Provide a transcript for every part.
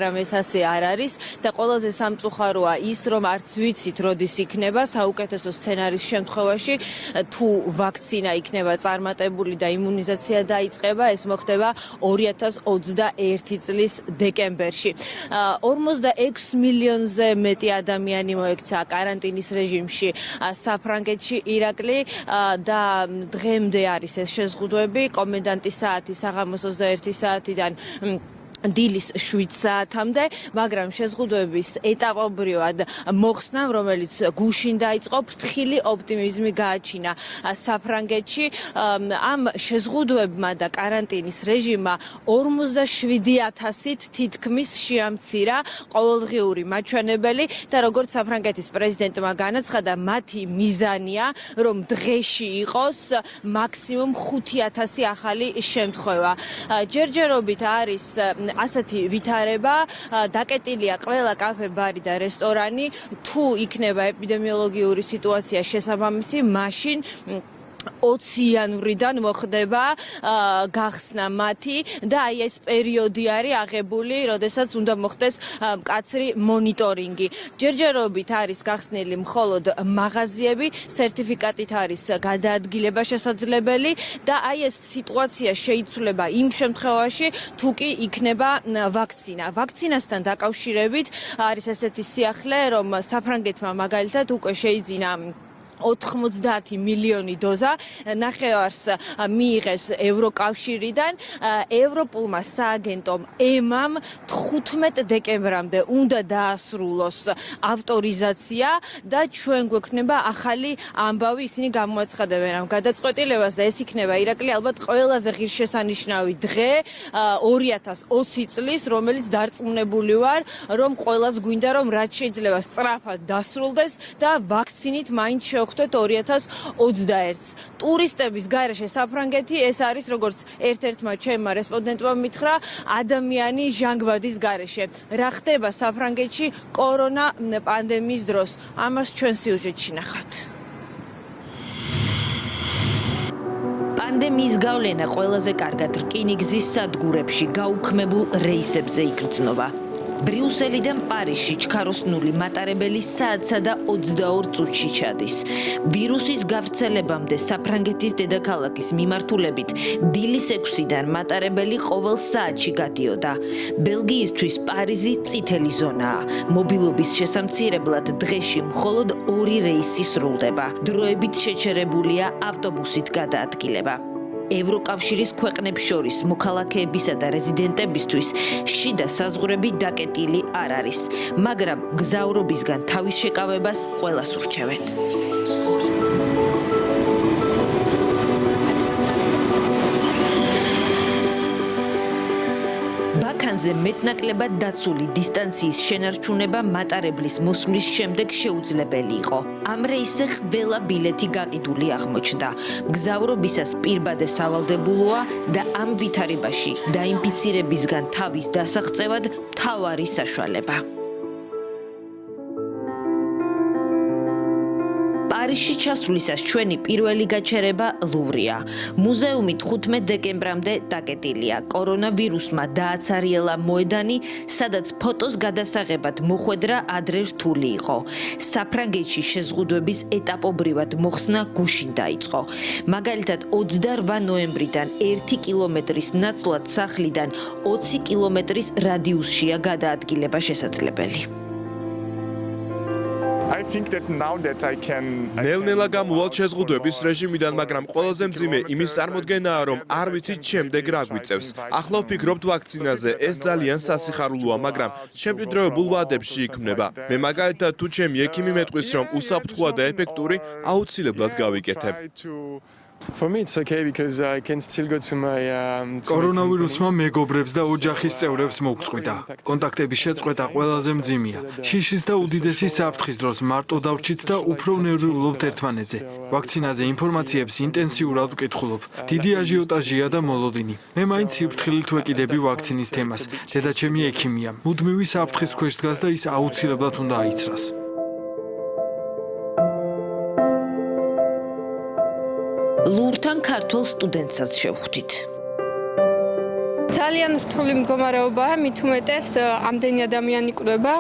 მაგრამ ეს ასე არ არის და ყველაზე სამწუხაროა ის, რომ არც ვიცით როდის იქნება საუკეთესო სცენარის შემთხვევაში თუ ვაქცინა იქნება წარმატებული და იმუნიზაცია დაიწყება, ეს მოხდება 2021 წლის დეკემბერში. 46 მილიონზე მეტი ადამიანი მოექცა კარანტინის რეჟიმში საფრანგეთში, ირაკლი და დღემდე არის ეს შეზღუდვები კომენდანტის საათი საღამოს 21 საათიდან დილის 7 საათამდე, მაგრამ შეზღუდვების ეტაპობრივად მოხსნამ, რომელიც გუშინ დაიწყო, ფრთხილი ოპტიმიზმი გააჩინა საფრანგეთში. ამ შეზღუდვებმა და კარანტინის რეჟიმმა 47,000-ით თითქმის შეამცირა ყოველდღიური მაჩვენებელი და როგორც საფრანგეთის პრეზიდენტმა განაცხადა, მათი მიზანია, რომ დღეში იყოს მაქსიმუმ 5,000 ახალი შემთხვევა. ჯერჯერობით არის ასეთი ვითარება, დაკეტილია ყველა კაფე, ბარი და რესტორანი, თუ იქნება ეპიდემიოლოგიური სიტუაცია შესაბამისი, მაშინ 20 იანვრიდან მოხდება გახსნა მათი და აი ეს პერიოდი არის აღებული, როდესაც უნდა მოხდეს მკაცრი მონიტორინგი. ჯერჯერობით არის გახსნილი მხოლოდ მაღაზიები, სერტიფიკატით არის გადაადგილება შესაძლებელი და აი ეს სიტუაცია შეიცვლება იმ შემთხვევაში, თუ კი იქნება ვაქცინა. ვაქცინასთან დაკავშირებით არის ესეთი სიახლე, რომ საფრანგეთმა მაგალითად უკვე შეიძინა 90 მილიონი დოზა ნახევარს მიიღეს ევროკავშირიდან. ევროპულმა სააგენტომ EMA-მ 15 დეკემბრამდე უნდა დაასრულოს ავტორიზაცია და ჩვენ გვექნება ახალი ამბავი, ისინი გამოაცხადებენ ამ გადაწყვეტილებას და ეს იქნება ირაკლი ალბათ ყველაზე ღირსშესანიშნავი დღე 2020 წლის, რომელიც დარწმუნებული ვარ, რომ ყველას გვინდა, რომ რაც შეიძლება სწრაფად დასრულდეს და ვაქცინით მაინც შევხვდეთ 2021-ს. ტურისტების გარეშე საფრანგეთი ეს არის, როგორც ერთ-ერთმა ჩემმა რესპონდენტმა მითხრა, ადამიანი ჟანგბადის გარეშე. რა ხდება საფრანგეთში კორონა პანდემიის დროს? ამას ჩვენ სიუჟეტში ნახავთ. პანდემიის გავლენა ყველაზე კარგად რკინიგზის სადგურებში გაუქმებულ რეისებზე იგრძნობა. ბრიუსელიდან პარიზში ჩქაროსნული მატარებელი საათსა და 22 წუთში ჩადის. ვირუსის გავრცელებამდე საფრანგეთის დედაქალაქის მიმართულებით დილის 6-დან მატარებელი ყოველ საათში გადიოდა. ბელგიისთვის პარიზი წითელი ზონაა. მობილობის შესამცირებლად დღეში მხოლოდ 2 რეისი სრულდება. დროებით შეჩერებულია ავტობუსით გადაადგილება. ევროკავშირის ქვეყნებს შორის მოქალაქეებისა და რეზიდენტებისთვის შიდა საზღვრები დაკეტილი არ არის, მაგრამ მგზავრობისგან თავის შეკავებას ყველას ურჩევენ. ბაქანზე მეტნაკლებად დაცული დისტანციის შენარჩუნება მატარებლის მოსვლის შემდეგ შეუძლებელი იყო. ამ რეისზე ყველა ბილეთი გაყიდული აღმოჩნდა. მგზავრობისას პირბადე სავალდებულოა და ამ ვითარებაში დაინფიცირებისგან თავის დასაღწევად მთავარი საშუალება. პარიზში ჩასვლისას ჩვენი პირველი გაჩერება ლუვრია. მუზეუმი 15 დეკემბრამდე დაკეტილია. კორონავირუსმა დააცარიელა მოედანი, სადაც ფოტოს გადასაღებად მოხვედრა ადრე რთული იყო. საფრანგეთში შეზღუდვების ეტაპობრივად მოხსნა გუშინ დაიწყო. მაგალითად 28 ნოემბრიდან 1 კილომეტრის ნაცვლად სახლიდან 20 კილომეტრის რადიუსშია გადაადგილება შესაძლებელი. ნელ-ნელა გამოვვალ შეზღუდვების რეჟიმიდან, მაგრამ ყველაზე მძიმე იმის წარმოდგენაა, რომ არ ვიცით შემდეგ რა გვიწევს. ახლა ვფიქრობთ ვაქცინაზე, ეს ძალიან სასიხარულოა, მაგრამ შემჭიდროებულ ვადებში იქმნება. მე მაგალითად თუ ჩემი ექიმი მეტყვის, რომ უსაფრთხოა და ეფექტური, აუცილებლად გავიკეთებ. კორონავირუსმა მეგობრებს და ოჯახის წევრებს მოგწყვიტა. კონტაქტების შეწყვეტა ყველაზე მძიმეა. შიშის და უდიდესი საფრთხის დროს მარტო დავრჩით და უფრო ნერვიულობთ ერთმანეთზე. ვაქცინაზე ინფორმაციებს ინტენსიურად ვკითხულობ. დიდი აჟიოტაჟია და მოლოდინი. მე მაინც სიფრთხილით ვეკიდები ვაქცინის თემას. დედაჩემი ექიმია. მუდმივი საფრთხის ქვეშ დგას და ის აუცილებლად უნდა აიცრას. ლურთან ქართულ სტუდენტსაც შევხვდით. ძალიან რთული მდგომარეობაა, მით უმეტეს ამდენი ადამიანი კვდება,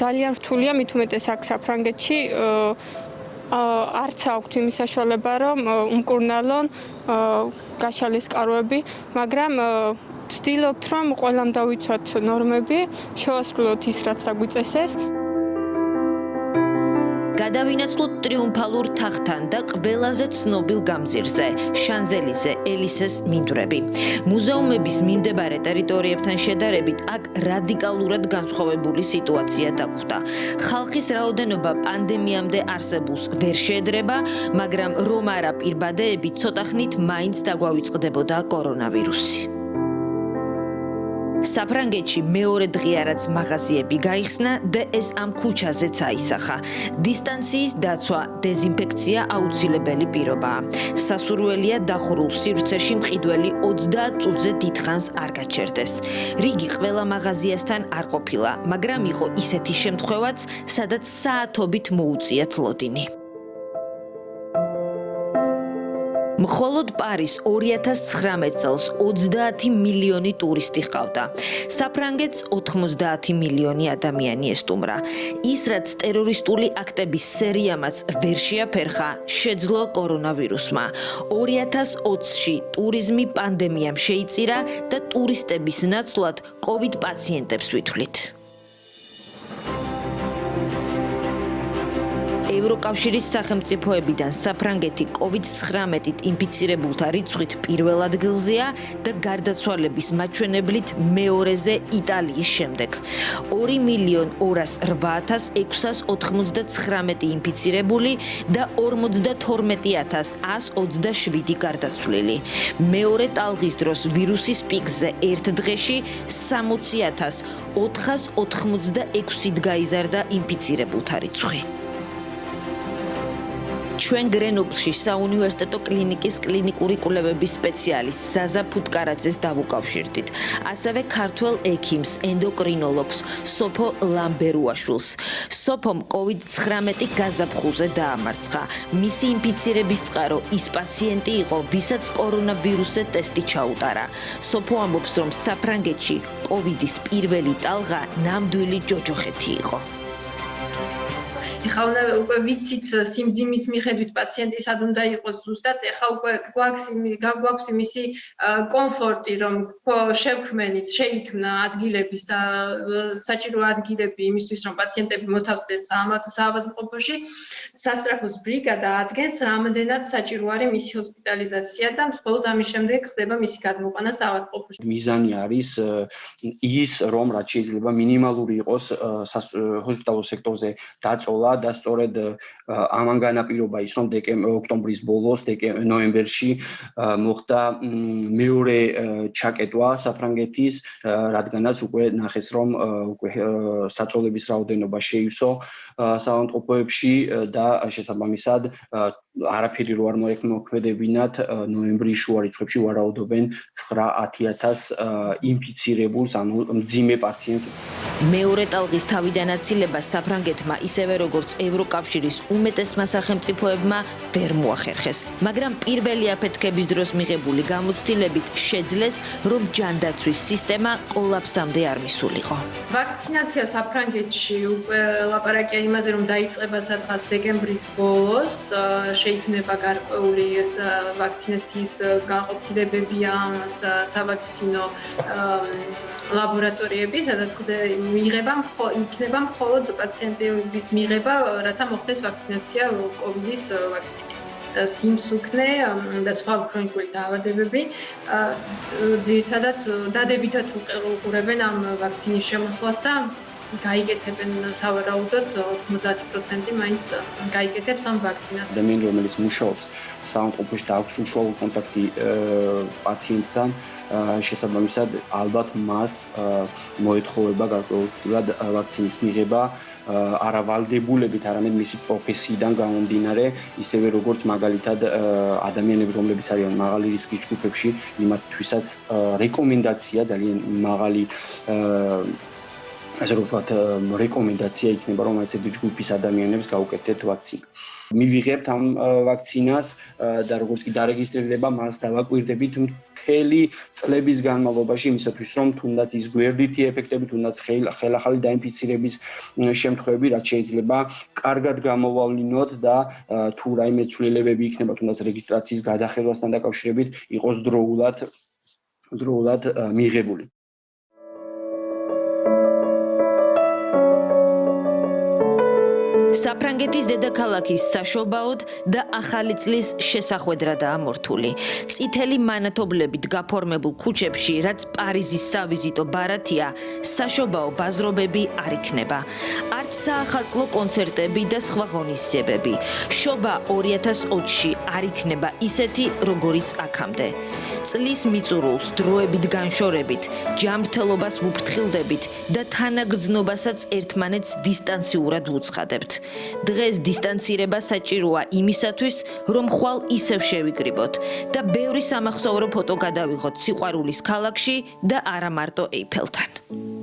ძალიან რთულია, მით უმეტეს აქ საფრანგეთში არც აქვთ იმის საშუალება, რომ უმკურნალონ გაშალეს კაროები, მაგრამ ვცდილობთ, რომ ყველამ დავიცვათ ნორმები, შევასრულოთ ის, რაც დაგვიწესეს. გადავინაცვლოთ ტრიუმფალურ თაღთან და ყველაზე ცნობილ გამზირზე, შანზელიზე, ელისეს მინდვრები. მუზეუმების მიმდებარე ტერიტორიებთან შედარებით აქ რადიკალურად განსხვავებული სიტუაცია დაგვხვდა. ხალხის რაოდენობა პანდემიამდე არსებულს ვერ შეედრება, მაგრამ რომ არა პირბადეები ცოტა ხნით მაინც დაგვავიწყდებოდა კორონავირუსი. საფრანგეთში მეორე დღეა რაც მაღაზიები გაიხსნა და ეს ამ ქუჩაზეც აისახა. დისტანციის დაცვა, დეზინფექცია აუცილებელი პირობაა. სასურველია დახურულ სივრცეში მყიდველი 30 წუთზე დიდხანს არ გაჩერდეს. რიგი ყველა მაღაზიასთან არ ყოფილა, მაგრამ იყო ისეთი შემთხვევაც, სადაც საათობით მოუწიათ ლოდინი. მხოლოდ პარის 2019 წელს 30 მილიონი ტურისტი ჰყავდა. საფრანგეთს 90 მილიონი ადამიანი ესტუმრა. ის რაც ტერორისტული აქტების სერიამაც ვერ შეაფერხა, შეძლო კორონავირუსმა. 2020-ში ტურიზმი პანდემიამ შეიწირა და ტურისტების ნაცვლად COVID პაციენტებს ვითვლით. ევროკავშირის სახელმწიფოებიდან საფრანგეთი COVID-19-ით ინფიცირებულთა რიცხვით პირველ ადგილზეა და გარდაცვალების მაჩვენებლით მეორეზე იტალიის შემდეგ. 2.208.699 ინფიცირებული და 42.127 გარდაცვლილი. მეორე ტალღის დროს ვირუსის პიკზე ერთ დღეში 60.486-ით გაიზარდა ინფიცირებულთა რიცხვი. ჩვენ გრენობლში საუნივერსიტეტო კლინიკის კლინიკური კვლევების სპეციალისტ ზაზა ფუტკარაძეს დავუკავშირდით. ასევე ქართველ ექიმს, ენდოკრინოლოგს სოფო ლამბერუაშვილს. სოფომ COVID-19 გაზაფხულზე დაამარცხა. მისი ინფიცირების წყარო ის პაციენტი იყო, ვისაც კორონავირუსზე ტესტი ჩაუტარა. სოფო ამბობს, რომ საფრანგეთში COVID-ის პირველი ტალღა ნამდვილი ჯოჯოხეთი იყო. ეხლა უკვე ვიცით სიმძიმის მიხედვით პაციენტი სად უნდა იყოს ზუსტად, ეხლა უკვე გვაქვს იმისი კომფორტი, რომ შევქმენით, შეიქმნა ადგილების და საჭირო ადგილები იმისთვის, რომ პაციენტები მოთავსდნენ საავადმყოფოში. სასწრაფოს ბრიგადა ადგენს, რამდენად საჭირო არის მისი ჰოსპიტალიზაცია და მხოლოდ ამის შემდეგ ხდება მისი გადმოყვანა საავადმყოფოში. მიზანი არის ის, რომ რაც შეიძლება მინიმალური იყოს ჰოსპიტალურ სექტორზე დაწოლა და სწორედ ამან განაპირობა ის, რომ ოქტომბრის ბოლოს, ნოემბერში მოხდა მეორე ჩაკეტვა საფრანგეთის, რადგანაც უკვე ნახეს, რომ უკვე საწოლების რაოდენობა შეივსო საავადმყოფოებში და შესაბამისად არაფერი რო არ მოექმედებინათ ნოემბრის შუა რიცხვებში ვარაუდობენ 9-10.000 ინფიცირებულს, ანუ მძიმე პაციენტს. მეორე ტალღის თავიდან აცილება საფრანგეთმა ისევე როგორც ევროკავშირის უმეტესმა სახელმწიფოებმა ვერ მოახერხეს, მაგრამ პირველი აფეთქების დროს მიღებული გამოცდილებით შეძლეს, რომ ჯანდაცვის სისტემა კოლაფსამდე არ მისულიყო. ვაქცინაცია საფრანგეთში უკვე ლაპარაკია იმაზე, რომ დაიწყება სადღაც დეკემბრის ბოლოს, შეიქმნება გარკვეული ვაქცინაციის განყოფილებები ამ სავაქცინო ლაბორატორიები, სადაც იქნება მხოლოდ პაციენტების მიღება, რათა მოხდეს ვაქცინაცია COVID-ის ვაქცინით. სიმსუქნე და სხვა ქრონიკული დაავადებები ძირითადად დადებითად უყურებენ ამ ვაქცინის შემოსვლას და გაიგეთებენ სავარაუდოდ 90% მაინც გაიგეთებს ამ ვაქცინას. ადამიანი, რომელიც მუშაობს საავადმყოფოში და აქვს უშუალო კონტაქტი პაციენტთან, შესაბამისად ალბათ მას მოეთხოვება გარკვეულწილად ვაქცინის მიღება არა ვალდებულებით, არამედ მისი პროფესიიდან გამომდინარე, ისევე როგორც მაგალითად ადამიანები, რომლებიც არიან მაღალი რისკის ჯგუფებში, იმათთვისაც რეკომენდაცია ძალიან მაღალი ასე ვთქვათ, რეკომენდაცია იქნება, რომ ესეთი ჯგუფის ადამიანებს გაუკეთდეთ ვაქცინა. მივიღებთ ამ ვაქცინას და როგორც კი დარეგისტრირდება, მას დავაკვირდებით მთელი წლების განმავლობაში იმისათვის რომ თუნდაც ის გვერდითი ეფექტები, თუნდაც ხელახალი დაინფიცირების შემთხვევები, რაც შეიძლება კარგად გამოავლინოთ და თუ რაიმე ცვლილებები იქნება თუნდაც რეგისტრაციის გადახევასთან დაკავშირებით იყოს დროულად მიღებული. საფრანგეთის დედაქალაქის საშობაოდ და ახალი წლის შესახვედრადაა მორთული. წითელი მანათობლებით გაფორმებულ ქუჩებში, რაც პარიზის სავიზიტო ბარათია, საშობაო ბაზრობები არ იქნება. არც საახალწლო კონცერტები და სხვა ღონისძიებები. შობა 2020-ში არ იქნება ისეთი, როგორიც აქამდე. წლის მიწურულს დროებით განშორებით, ჯანმრთელობას ვუფრთხილდებით და თანაგრძნობასაც ერთმანეთს დისტანციურად ვუცხადებთ. დღეს დისტანცირება საჭიროა იმისათვის, რომ ხვალ ისევ შევიკრიბოთ და ბევრი სამახსოვრო ფოტო გადავიღოთ სიყვარულის ქალაქში და არა მარტო ეიფელთან.